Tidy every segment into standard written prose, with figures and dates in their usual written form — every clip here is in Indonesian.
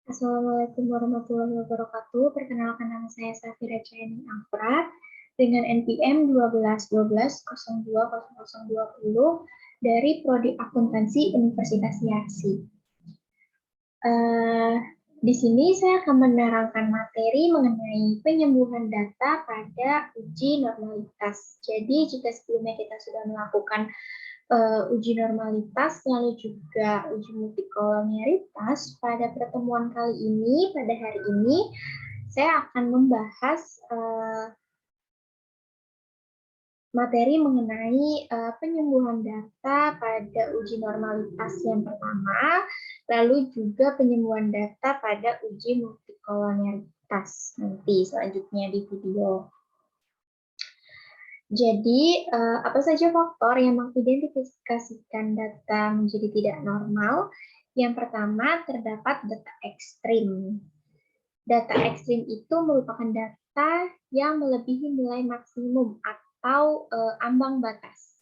Assalamualaikum warahmatullahi wabarakatuh. Perkenalkan nama saya Safira Chayani Afra dengan NPM 1212020020 dari Prodi Akuntansi Universitas Yarsi. Di sini saya akan menerangkan materi mengenai penyembuhan data pada uji normalitas. Jadi jika sebelumnya kita sudah melakukan uji normalitas, lalu juga uji multikolonialitas, pada pertemuan kali ini, pada hari ini, saya akan membahas materi mengenai penyembuhan data pada uji normalitas yang pertama, lalu juga penyembuhan data pada uji multikolonialitas nanti selanjutnya di video. Jadi, apa saja faktor yang mengidentifikasikan data menjadi tidak normal? Yang pertama, terdapat data ekstrim. Data ekstrim itu merupakan data yang melebihi nilai maksimum atau ambang batas.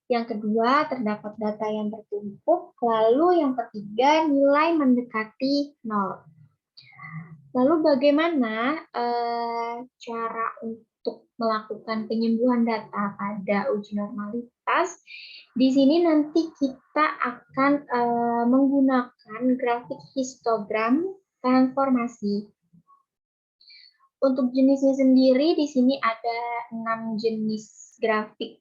Yang kedua, terdapat data yang bertumpuk. Lalu yang ketiga, nilai mendekati nol. Lalu bagaimana cara untuk melakukan penyembuhan data pada uji normalitas? Di sini nanti kita akan menggunakan grafik histogram transformasi. Untuk jenisnya sendiri, di sini ada 6 jenis grafik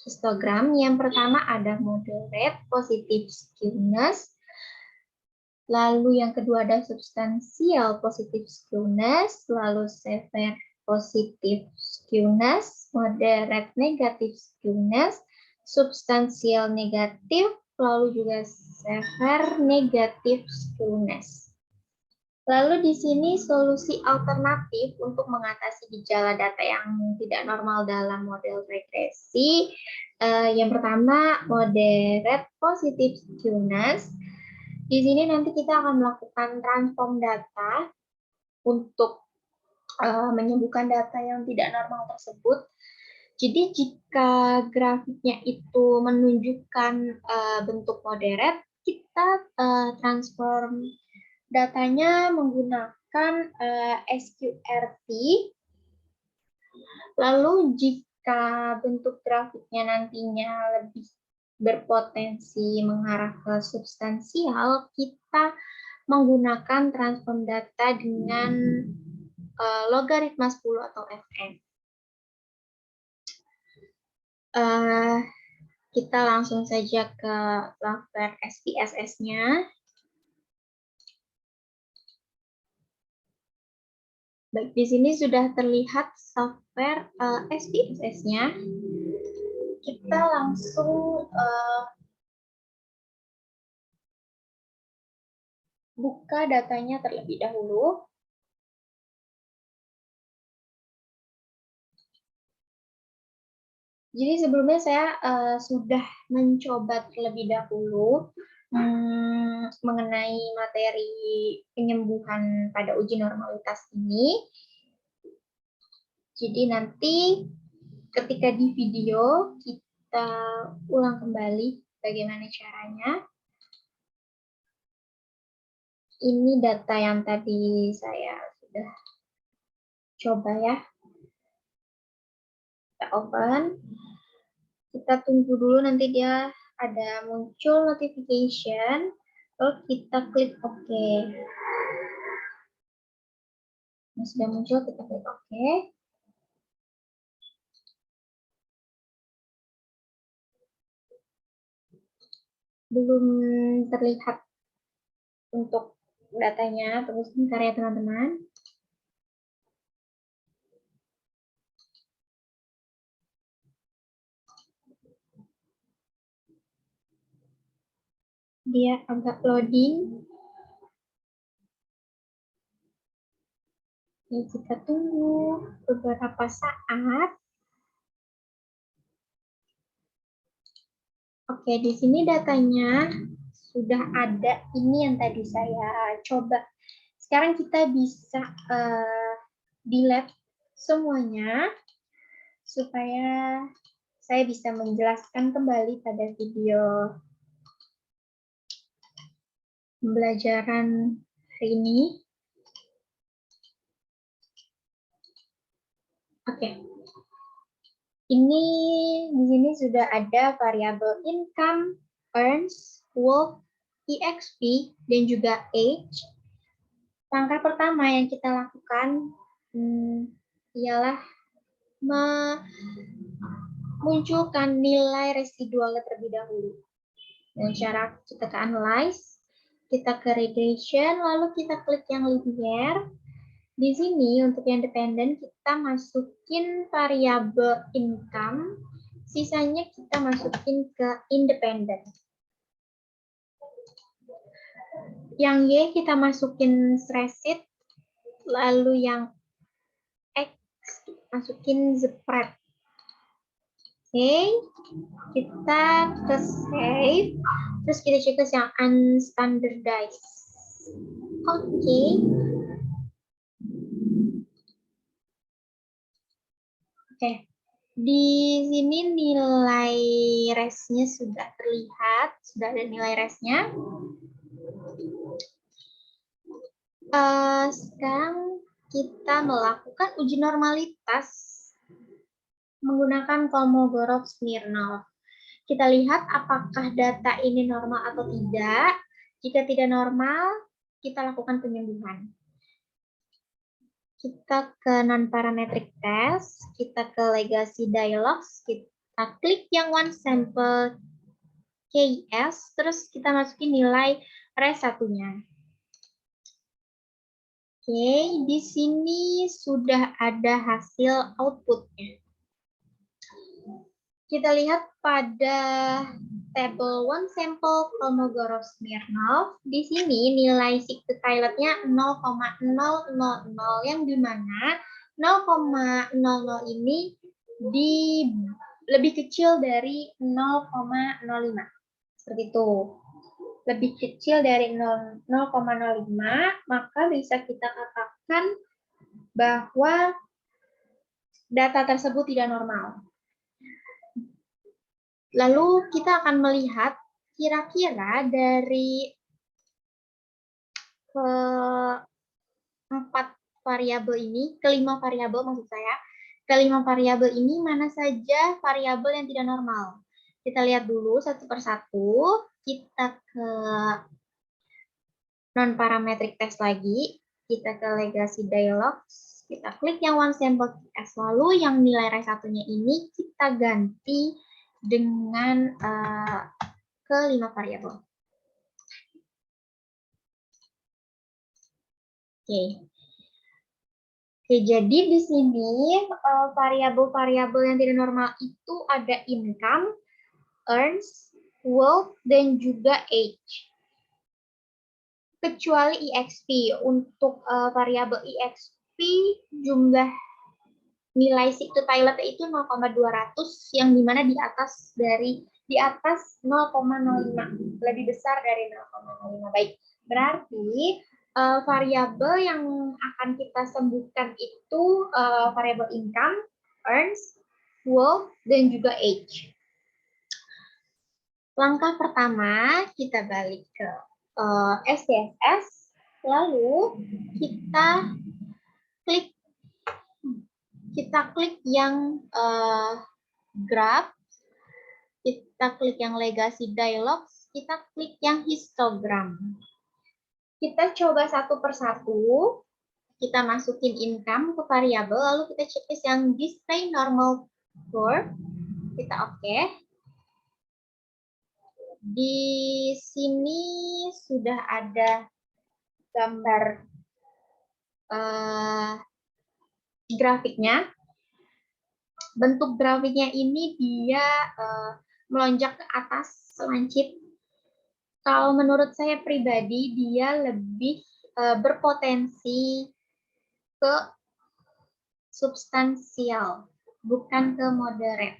histogram. Yang pertama ada moderate positive skewness. Lalu yang kedua ada substansial positive skewness, lalu severe positive skewness, moderate negative skewness, substansial negatif, lalu juga severe negative skewness. Lalu di sini solusi alternatif untuk mengatasi gejala data yang tidak normal dalam model regresi. Yang pertama, moderate positive skewness. Di sini nanti kita akan melakukan transform data untuk menyembuhkan data yang tidak normal tersebut. Jadi jika grafiknya itu menunjukkan bentuk moderate, kita transform datanya menggunakan SQRT. Lalu jika bentuk grafiknya nantinya lebih berpotensi mengarah ke substansial, kita menggunakan transform data dengan logaritma 10 atau Fn. Kita langsung saja ke software SPSS-nya. Baik, di sini sudah terlihat software SPSS-nya. Kita langsung buka datanya terlebih dahulu. Jadi sebelumnya saya sudah mencoba terlebih dahulu mengenai materi penyembuhan pada uji normalitas ini. Jadi nanti ketika di video kita ulang kembali bagaimana caranya. Ini data yang tadi saya sudah coba ya. Kita open. Kita tunggu dulu nanti dia ada muncul notification. Lalu kita klik OK. Ini sudah muncul, kita klik OK. Belum terlihat untuk datanya, terus bentar ya teman-teman. Dia agak loading. Ini kita tunggu beberapa saat. Oke, di sini datanya sudah ada. Ini yang tadi saya coba. Sekarang kita bisa delete semuanya supaya saya bisa menjelaskan kembali pada video pembelajaran hari ini. Oke. Ini di sini sudah ada variabel income, earns, work, EXP, dan juga age. Langkah pertama yang kita lakukan ialah memunculkan nilai residualnya terlebih dahulu. Dengan cara kita ke analyze, kita ke regression, lalu kita klik yang linear. Di sini untuk yang dependen kita masukin variabel income, sisanya kita masukin ke independent. Yang Y kita masukin spreadsheet, lalu yang X masukin spread. Oke, kita ke save, terus kita cek yang unstandardized. Oke. Oke, di sini nilai resnya sudah terlihat, sudah ada nilai resnya. Sekarang kita melakukan uji normalitas menggunakan Kolmogorov-Smirnov. Kita lihat apakah data ini normal atau tidak. Jika tidak normal, kita lakukan penyembuhan. Kita ke non-parametric test, kita ke legacy dialogs, kita klik yang one sample KS, terus kita masukin nilai res satunya. Oke, di sini sudah ada hasil outputnya. Kita lihat pada table one sample Kolmogorov-Smirnov. Di sini nilai sick to pilotnya 0,000 yang dimana 0,00 ini lebih kecil dari 0,05. Seperti itu. Lebih kecil dari 0,05, maka bisa kita katakan bahwa data tersebut tidak normal. Lalu kita akan melihat kira-kira dari keempat variabel ini, kelima variabel maksud saya, kelima variabel ini mana saja variabel yang tidak normal. Kita lihat dulu satu persatu, kita ke non-parametric test lagi, kita ke legacy dialogs, kita klik yang one sample S, lalu yang nilai res satunya ini kita ganti dengan kelima variabel. Oke. Oke, jadi di sini variabel-variabel yang tidak normal itu ada income, earns, wealth, dan juga age. Kecuali EXP. Untuk variabel EXP jumlah nilai sick to pilot itu 0,200 yang dimana di atas 0,05, lebih besar dari 0,05. Baik, berarti variabel yang akan kita sembuhkan itu variabel income, earns, wealth, dan juga age. Langkah pertama kita balik ke SPSS, lalu kita klik yang graph, kita klik yang legacy dialogs, kita klik yang histogram. Kita coba satu persatu, kita masukin income ke variabel, lalu kita checklist yang display normal curve, kita oke. Di sini sudah ada gambar grafiknya. Bentuk grafiknya ini dia melonjak ke atas selancip. Kalau menurut saya pribadi, dia lebih berpotensi ke substansial, bukan ke moderate.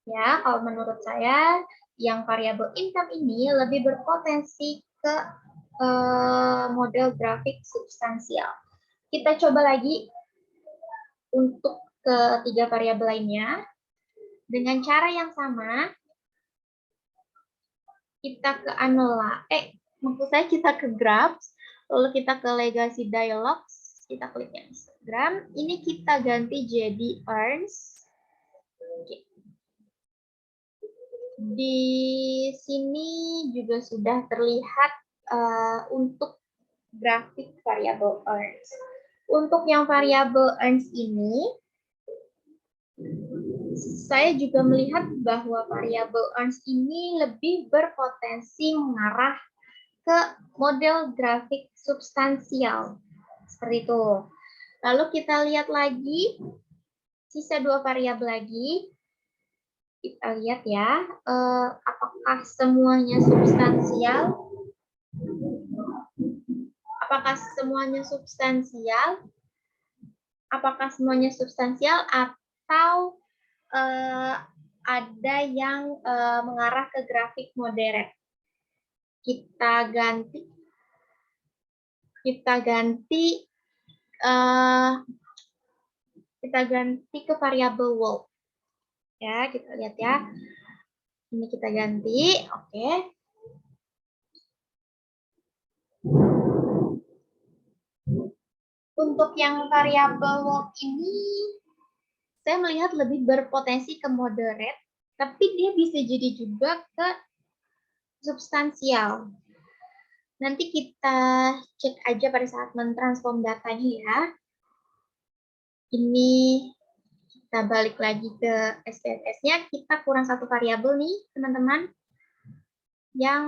Ya, kalau menurut saya, yang variabel income ini lebih berpotensi ke model grafik substansial. Kita coba lagi untuk ketiga variabel lainnya. Dengan cara yang sama, kita ke analyze, maksud saya kita ke graphs, Lalu kita ke legacy dialogs, kita klik yang Instagram. Ini kita ganti jadi earns. Oke. Di sini juga sudah terlihat untuk grafik variabel earns. Untuk yang variabel earns ini, saya juga melihat bahwa variabel earns ini lebih berpotensi mengarah ke model grafik substansial. Seperti itu. Lalu kita lihat lagi, sisa 2 variabel lagi. Kita lihat ya, apakah semuanya substansial? Apakah semuanya substansial? Apakah semuanya substansial atau ada yang mengarah ke grafik modern? Kita ganti ke variabel world. Ya, kita lihat ya. Ini kita ganti, oke. Untuk yang variabel world ini, saya melihat lebih berpotensi ke moderate, tapi dia bisa jadi juga ke substansial. Nanti kita cek aja pada saat mentransform datanya ya. Ini kita balik lagi ke SPSS-nya, kita kurang 1 variabel nih, teman-teman. Yang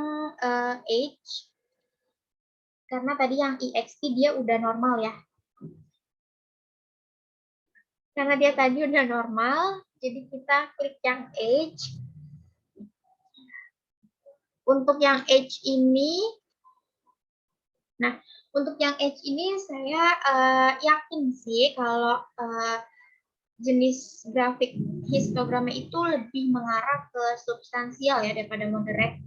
age, karena tadi yang EXP dia udah normal ya. Karena dia tadi udah normal, jadi kita klik yang age. Untuk yang age ini, nah, untuk yang age ini saya yakin sih kalau jenis grafik histogramnya itu lebih mengarah ke substansial ya daripada moderate.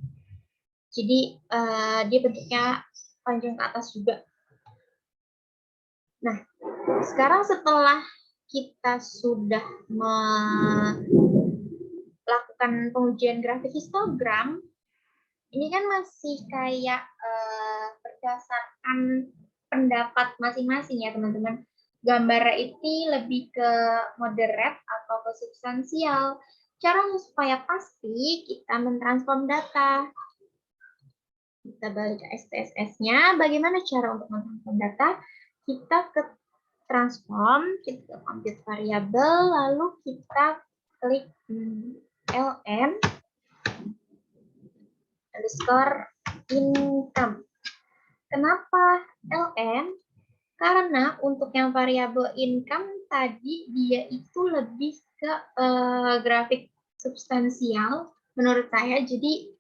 Jadi dia bentuknya panjang ke atas juga. Nah, sekarang setelah kita sudah melakukan pengujian grafik histogram, ini kan masih kayak berdasarkan pendapat masing-masing ya teman-teman. Gambar ini lebih ke moderate atau ke substansial. Caranya supaya pasti kita mentransform data. Kita balik ke SPSS-nya. Bagaimana cara untuk mentransform data? Kita ke transform, kita ke compute variable, lalu kita klik ln underscore income. Kenapa ln? Karena untuk yang variabel income tadi dia itu lebih ke grafik substansial menurut saya. Jadi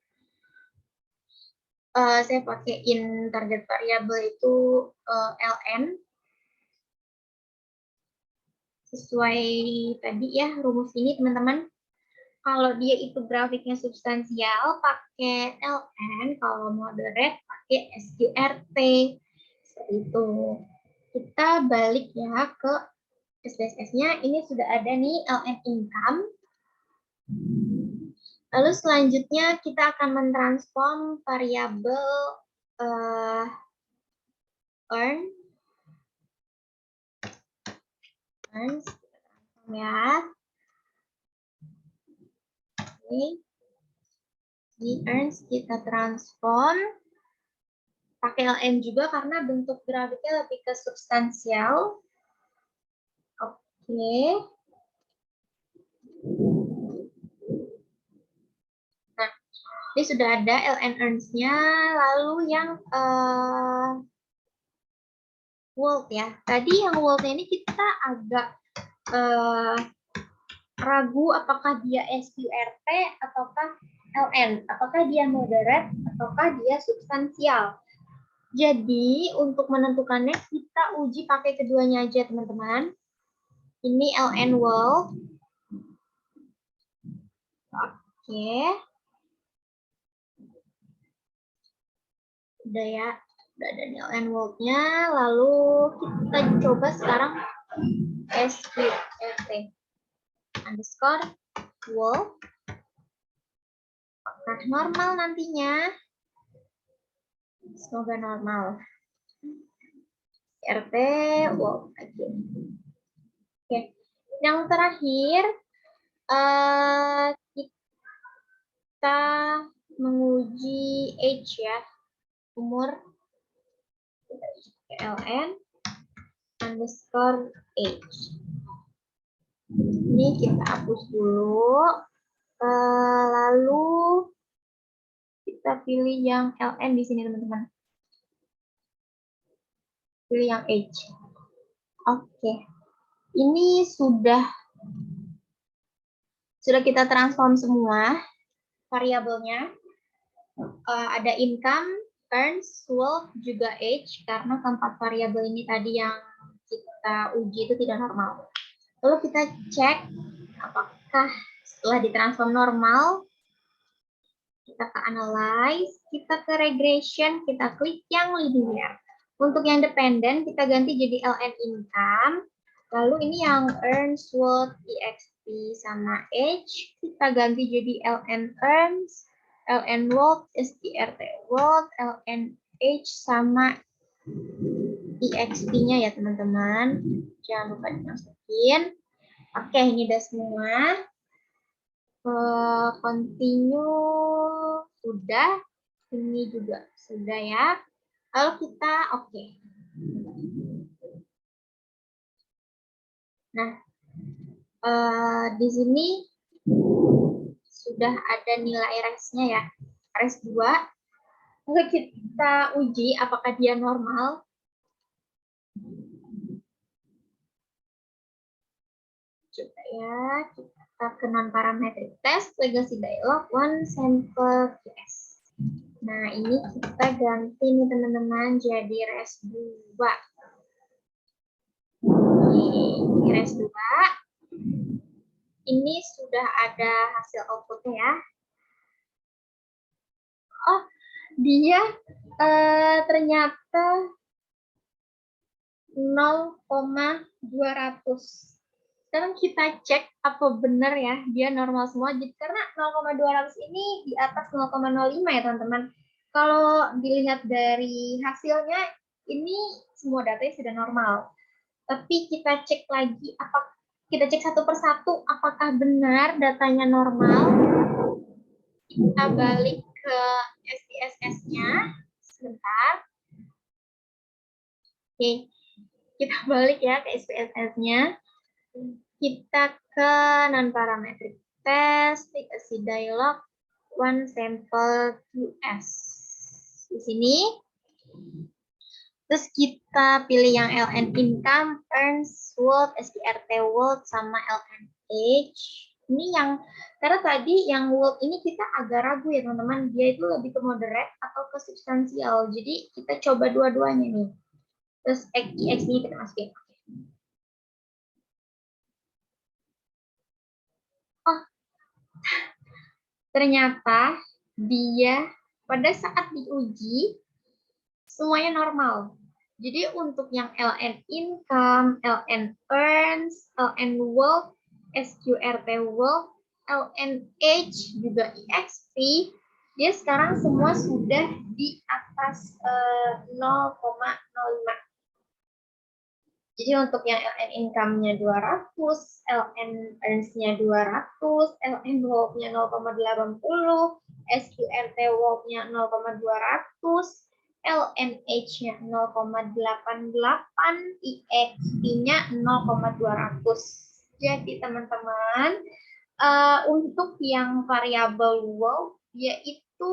saya pakaiin target variabel itu ln sesuai tadi ya rumus ini teman-teman. Kalau dia itu grafiknya substansial pakai ln, kalau moderate pakai sqrt. Seperti itu. Kita balik ya ke SPSS-nya. Ini sudah ada nih ln income. Lalu selanjutnya kita akan mentransform variabel earn. Ya. Oke. Di earns kita transform pakai ln juga karena bentuk grafiknya lebih ke substansial. Oke. Nah, ini sudah ada ln earns-nya. Lalu yang world ya. Tadi yang world-nya ini kita agak ragu apakah dia sqrt ataukah ln. Apakah dia moderate ataukah dia substansial. Jadi, untuk menentukannya, kita uji pakai keduanya aja, teman-teman. Ini ln world. Oke. Udah ya. Udah ada ln world-nya. Lalu, kita coba sekarang sqrt underscore world. Apakah normal nantinya? Semoga normal. STRT, world aja. Oke, yang terakhir kita menguji age ya, umur. ln underscore age. Ini kita hapus dulu. Lalu kita pilih yang ln di sini teman-teman. Pilih yang age. Oke. Ini sudah kita transform semua variabelnya. Ada income, earns, wealth, juga age, karena keempat variabel ini tadi yang kita uji itu tidak normal. Lalu kita cek apakah setelah ditransform normal, kita ke analyze, kita ke regression, kita klik yang linear. Untuk yang dependen, kita ganti jadi ln income. Lalu ini yang earns, wealth, exp, sama age, kita ganti jadi ln earns, ln wealth, strt wealth, ln age, sama exp-nya ya teman-teman. Jangan lupa dimasukin. Oke, ini udah semua. Continue sudah, ini juga sudah ya. Lalu kita oke. Nah, di sini sudah ada nilai res-nya ya, res 2. Lalu kita uji apakah dia normal. Coba ya, kita ke non-parametric test, legacy dialog, one sample QS. Nah, ini kita ganti nih teman-teman jadi res 2. Ini res 2. Ini sudah ada hasil outputnya ya. Oh, dia ternyata 0,200. Sekarang kita cek apa benar ya dia normal semua. Jadi karena 0,200 ini di atas 0,05 ya teman-teman. Kalau dilihat dari hasilnya ini semua datanya sudah normal. Tapi kita cek lagi kita cek satu persatu apakah benar datanya normal. Kita balik ke SPSS-nya sebentar. Oke, kita balik ya ke SPSS-nya. Kita ke non-parametric test, legacy dialog, one sample QS. Di sini. Terus kita pilih yang ln income, earns, wealth, strt wealth, sama ln age. Ini yang, karena tadi yang wealth ini kita agak ragu ya teman-teman, dia itu lebih ke moderate atau ke substansial. Jadi kita coba dua-duanya nih. Terus x ini kita masukin. Oh, ternyata dia pada saat diuji semuanya normal. Jadi untuk yang ln income, ln earns, ln wealth, sqrt wealth, ln age, juga exp, dia sekarang semua sudah di atas 0,05. Jadi untuk yang ln income-nya 200, ln earns-nya 200, ln wealth-nya 0,80, sqrt wealth-nya 0,200, LNH-nya 0,88, EXP-nya 0,200. Jadi teman-teman, untuk yang variabel wealth, yaitu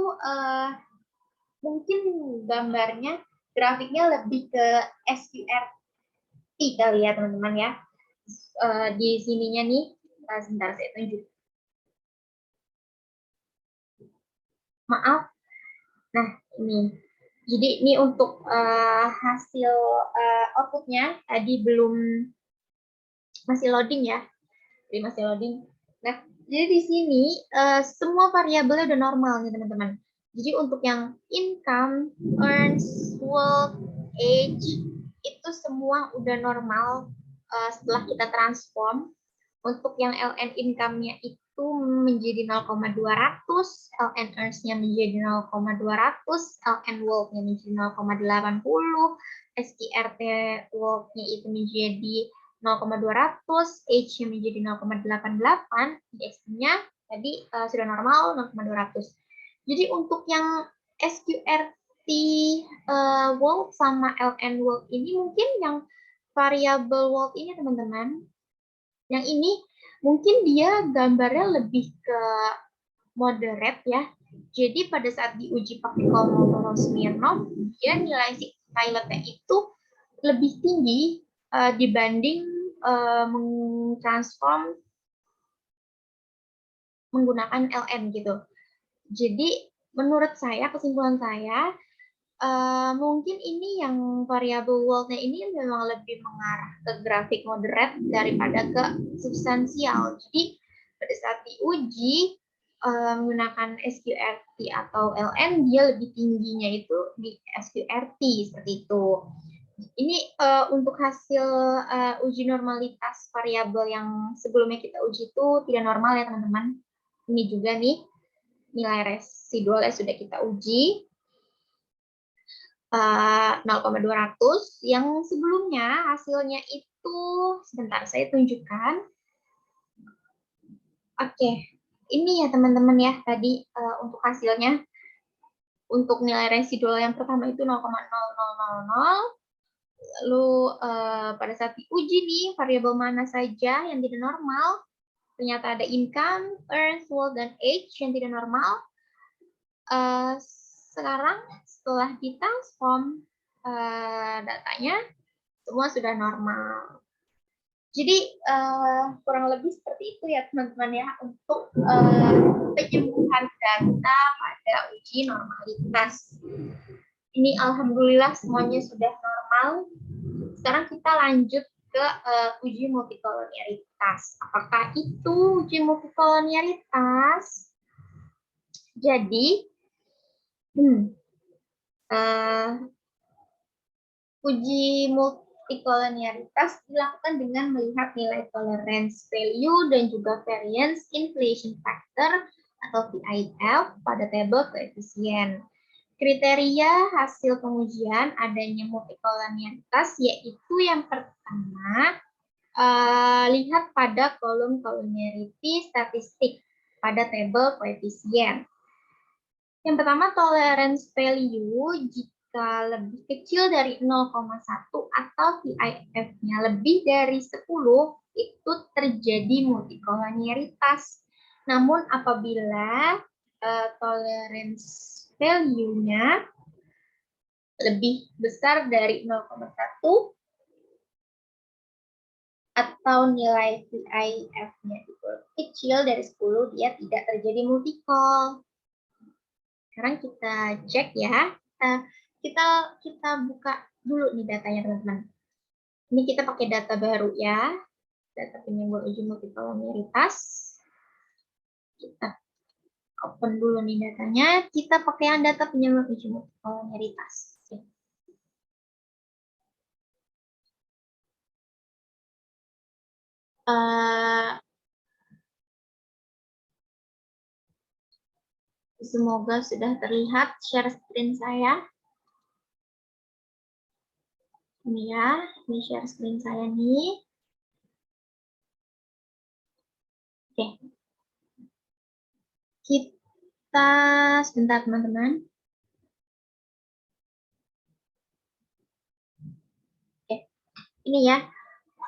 mungkin gambarnya, grafiknya lebih ke SQRT kali ya teman-teman ya. Di sininya nih, sebentar saya tunjuk. Maaf. Nah, ini. Jadi ini untuk hasil outputnya tadi masih loading ya. Jadi masih loading. Nah, jadi di sini semua variabelnya udah normal nih teman-teman. Jadi untuk yang income, earns, wealth, age itu semua udah normal setelah kita transform. Untuk yang ln income-nya itu itu menjadi 0,200, ln earns-nya menjadi 0,200, ln world-nya menjadi 0,80, SQRT world-nya itu menjadi 0,200, H-nya menjadi 0,88, IX-nya tadi sudah normal 0,200. Jadi untuk yang SQRT world sama ln world ini mungkin yang variabel world ini teman-teman, yang ini mungkin dia gambarnya lebih ke moderate ya. Jadi pada saat diuji pakai Kolmogorov-Smirnov, dia nilai pilotnya itu lebih tinggi dibanding mentransform menggunakan LN gitu. Jadi menurut saya, kesimpulan saya, mungkin ini yang variabel world-nya ini memang lebih mengarah ke grafik moderate daripada ke substansial. Jadi pada saat diuji menggunakan SQRT atau LN, dia lebih tingginya itu di SQRT seperti itu. Ini untuk hasil uji normalitas variabel yang sebelumnya kita uji itu tidak normal ya teman-teman. Ini juga nih nilai residualnya sudah kita uji. 0,200 yang sebelumnya hasilnya itu sebentar saya tunjukkan. Oke, ini ya teman-teman ya tadi untuk hasilnya. Untuk nilai residual yang pertama itu 0,0000. Lalu pada saat diuji nih variabel mana saja yang tidak normal, ternyata ada income, earns, world, dan age yang tidak normal. Sekarang setelah ditransform datanya semua sudah normal. Jadi kurang lebih seperti itu ya teman-teman ya untuk penyembuhan data pada uji normalitas. Ini alhamdulillah semuanya sudah normal. Sekarang kita lanjut ke uji multikolonialitas. Apakah itu uji multikolonialitas? Jadi uji multikolonialitas dilakukan dengan melihat nilai tolerance value dan juga variance inflation factor atau VIF pada tabel koefisien. Kriteria hasil pengujian adanya multikolonialitas yaitu yang pertama, lihat pada kolom collinearity statistik pada tabel koefisien. Yang pertama, tolerance value jika lebih kecil dari 0,1 atau VIF-nya lebih dari 10, itu terjadi multikolonialitas. Namun apabila tolerance value-nya lebih besar dari 0,1 atau nilai VIF-nya itu kecil dari 10, dia tidak terjadi multikol. Sekarang kita cek ya. Kita buka dulu nih datanya teman-teman. Ini kita pakai data baru ya. Data penyembuhan uji multikolonialitas. Kita open dulu nih datanya. Kita pakai yang data penyembuhan uji multikolonialitas. Semoga sudah terlihat share screen saya. Ini ya, ini share screen saya nih. Oke. Kita sebentar teman-teman. Oke. Ini ya.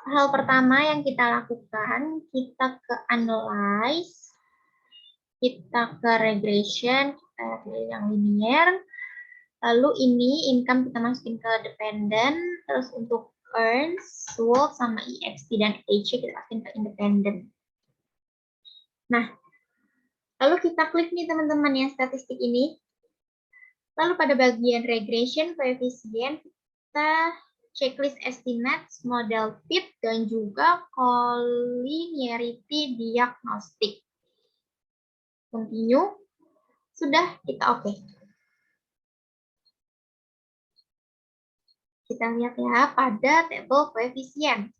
Hal pertama yang kita lakukan, kita ke analyze, kita ke regression, kita pilih yang linear. Lalu ini income kita masukin ke dependent, terus untuk earns, world, sama EXP dan age kita masukin ke independent. Nah, lalu kita klik nih teman-teman ya statistik ini. Lalu pada bagian regression, koefisien, kita checklist estimates, model fit, dan juga collinearity diagnostic. Continue. Sudah, kita oke. Kita lihat ya pada tabel koefisien.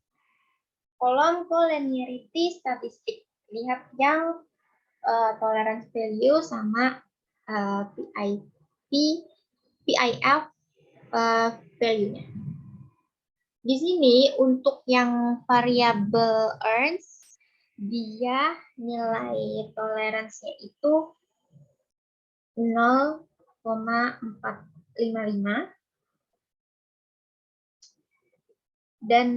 Kolom collinearity statistik. Lihat yang tolerance value sama PIF value-nya. Di sini untuk yang variabel earns, dia nilai toleransinya itu 0,455 dan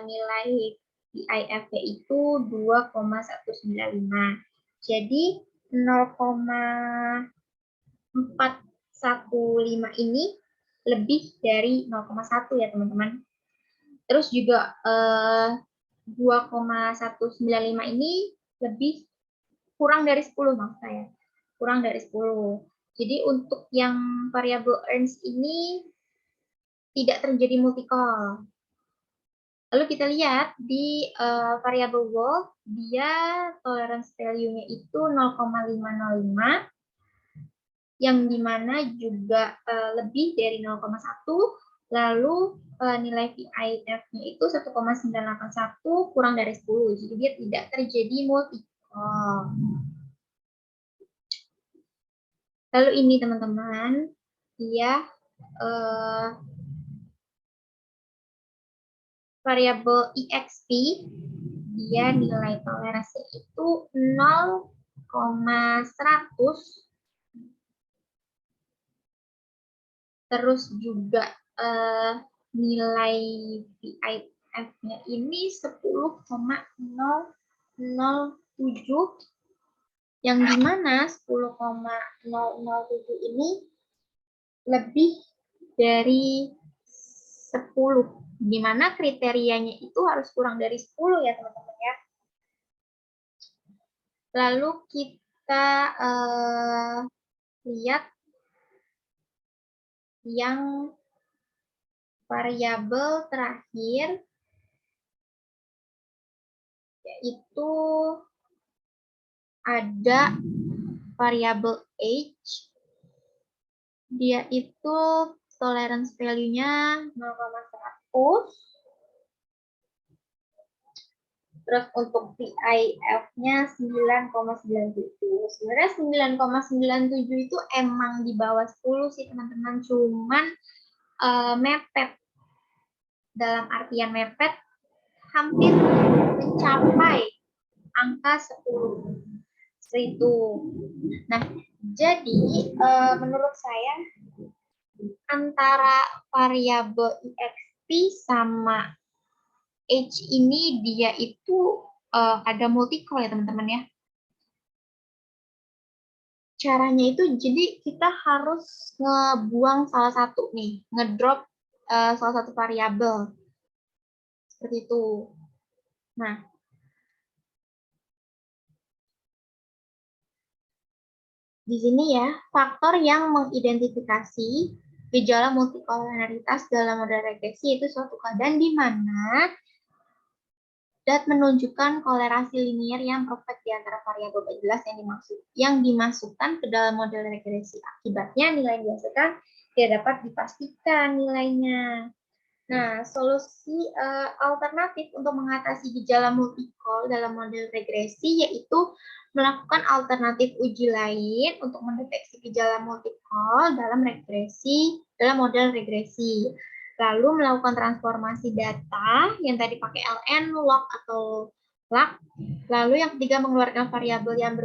nilai PIF-nya itu 2,195. Jadi 0,415 ini lebih dari 0,1 ya teman-teman. Terus juga 2,195 ini lebih kurang dari 10 maksud saya. Kurang dari 10. Jadi untuk yang variabel earns ini tidak terjadi multicall. Lalu kita lihat di variabel wall, dia tolerance value-nya itu 0,505 yang dimana juga lebih dari 0,1, lalu nilai PIF-nya itu 1,981 kurang dari 10, jadi dia tidak terjadi multicall. Lalu ini teman-teman, dia variabel EXP, dia nilai toleransi itu 0,100. Terus juga nilai PIF-nya ini 10,007, yang dimana 10,007 ini lebih dari 10, dimana kriterianya itu harus kurang dari 10 ya teman-teman ya. Lalu kita lihat yang variabel terakhir, yaitu ada variabel age. Dia itu tolerance value-nya 0,100. Terus untuk PIF-nya 9,97. Sebenarnya 9,97 itu emang di bawah 10 sih teman-teman, cuman mepet. Dalam artian mepet hampir mencapai angka 10. Seperti itu. Nah, jadi menurut saya antara variabel EXP sama age ini dia itu ada multicall ya teman-teman ya. Caranya itu jadi kita harus ngebuang salah satu nih, ngedrop salah satu variabel. Seperti itu. Nah, di sini ya, faktor yang mengidentifikasi gejala multikolonaritas dalam model regresi itu suatu keadaan di mana dat menunjukkan kolerasi linier yang perfect di antara variabel jelas yang dimasukkan ke dalam model regresi. Akibatnya nilai yang dihasilkan tidak dapat dipastikan nilainya. Nah, solusi alternatif untuk mengatasi gejala multicall dalam model regresi yaitu melakukan alternatif uji lain untuk mendeteksi gejala multicall dalam model regresi. Lalu melakukan transformasi data yang tadi pakai LN, log atau lag. Lalu yang ketiga mengeluarkan variabel yang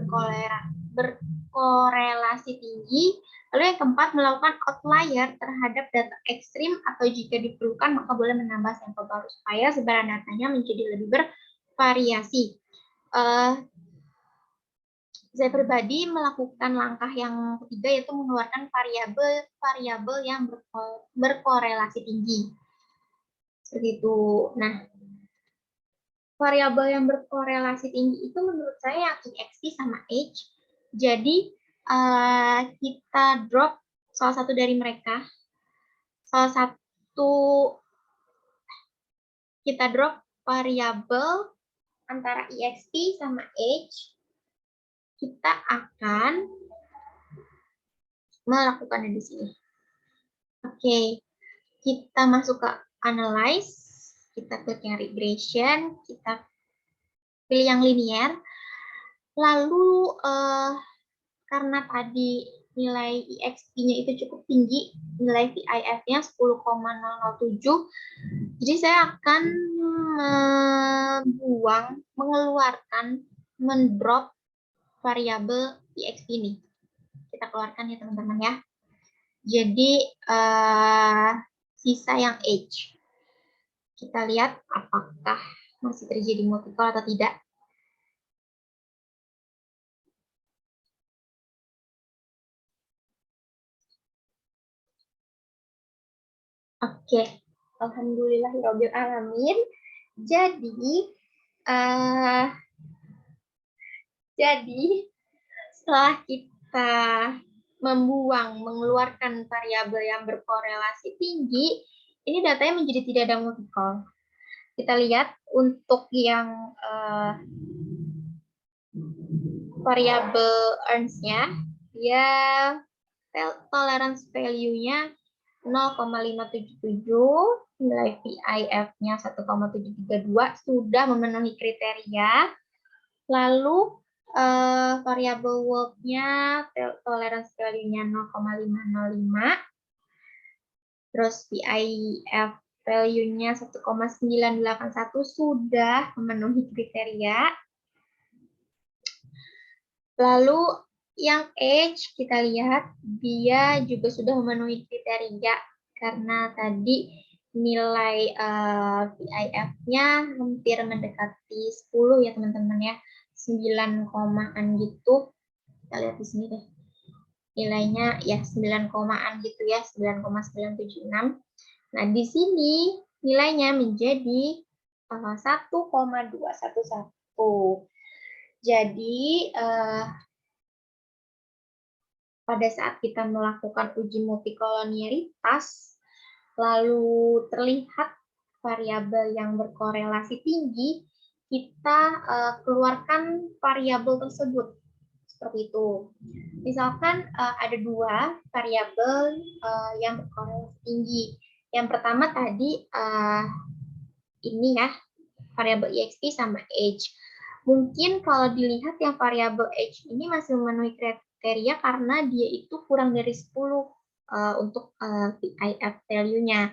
berkorelasi tinggi. Lalu yang keempat, melakukan outlier terhadap data ekstrim atau jika diperlukan maka boleh menambah sampel baru supaya sebaran datanya menjadi lebih bervariasi. Saya pribadi melakukan langkah yang ketiga yaitu mengeluarkan variabel yang berkorelasi tinggi. Seperti itu. Nah, variabel yang berkorelasi tinggi itu menurut saya yang EXP sama age. Jadi kita drop salah satu dari mereka. Kita drop variabel antara EXP sama age. Kita akan melakukannya di sini. Oke, kita masuk ke analyze, kita klik yang regression, kita pilih yang linear. Lalu karena tadi nilai EXP-nya itu cukup tinggi, nilai VIF-nya 10,007, jadi saya akan mengeluarkan, mendrop variabel EXP ini. Kita keluarkan ya teman-teman ya. Jadi sisa yang age. Kita lihat apakah masih terjadi multiple atau tidak. Oke, alhamdulillahirabbil alamin. Jadi setelah kita mengeluarkan variabel yang berkorelasi tinggi, ini datanya menjadi tidak ada multiple. Kita lihat untuk yang variabel earns-nya, dia tolerance value-nya 0,577, nilai VIF-nya 1,732, sudah memenuhi kriteria. Lalu variabel work-nya tolerance value-nya 0,505. Terus VIF value-nya 1,981 sudah memenuhi kriteria. Lalu yang age kita lihat dia juga sudah memenuhi kriteria karena tadi nilai VIF-nya hampir mendekati 10 ya teman-teman ya, 9 komaan gitu. Kita lihat di sini deh. Nilainya ya 9 komaan gitu ya, 9,976. Nah, di sini nilainya menjadi 1,211. Jadi pada saat kita melakukan uji multikolonialitas, lalu terlihat variabel yang berkorelasi tinggi, kita keluarkan variabel tersebut. Seperti itu. Misalkan ada dua variabel yang berkorelasi tinggi. Yang pertama tadi ini ya, variabel EXP sama age. Mungkin kalau dilihat yang variabel age ini masih memenuhi kriteria karena dia itu kurang dari 10 untuk VIF value-nya.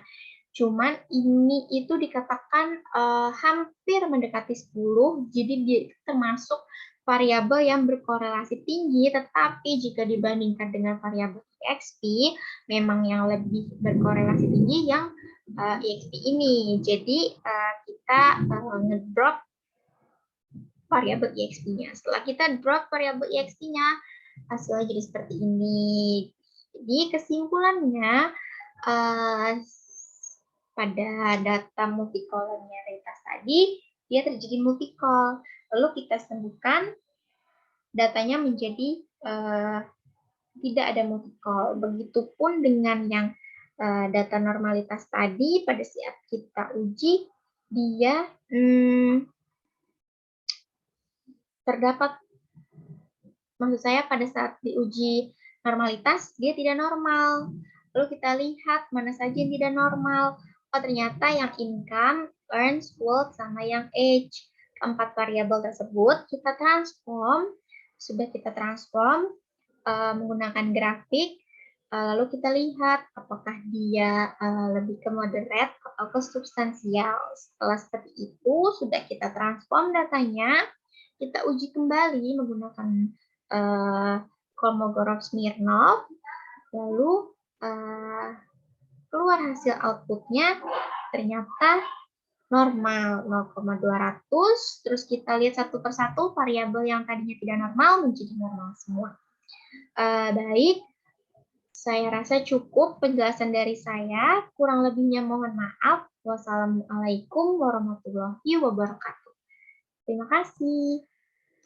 Cuman ini itu dikatakan hampir mendekati 10, jadi dia termasuk variabel yang berkorelasi tinggi, tetapi jika dibandingkan dengan variabel EXP, memang yang lebih berkorelasi tinggi yang EXP ini. Jadi kita ngedrop variabel EXP-nya. Setelah kita drop variabel EXP-nya, hasilnya jadi seperti ini. Jadi kesimpulannya pada data multikolonialitas tadi, dia terjadi multicol. Lalu kita sembuhkan, datanya menjadi tidak ada multicol. Begitupun dengan yang data normalitas tadi, pada saat kita uji, dia terdapat, maksud saya pada saat diuji normalitas, dia tidak normal. Lalu kita lihat mana saja yang tidak normal. Oh, ternyata yang income, earns, work, sama yang age. Keempat variabel tersebut kita transform, sudah kita transform menggunakan grafik. Lalu kita lihat apakah dia lebih ke moderate atau ke substansial. Setelah seperti itu, sudah kita transform datanya, kita uji kembali menggunakan Kolmogorov-Smirnov, lalu keluar hasil outputnya ternyata normal 0,200, terus kita lihat satu persatu variabel yang tadinya tidak normal menjadi normal semua. Baik, saya rasa cukup penjelasan dari saya, kurang lebihnya mohon maaf. Wassalamualaikum warahmatullahi wabarakatuh. Terima kasih.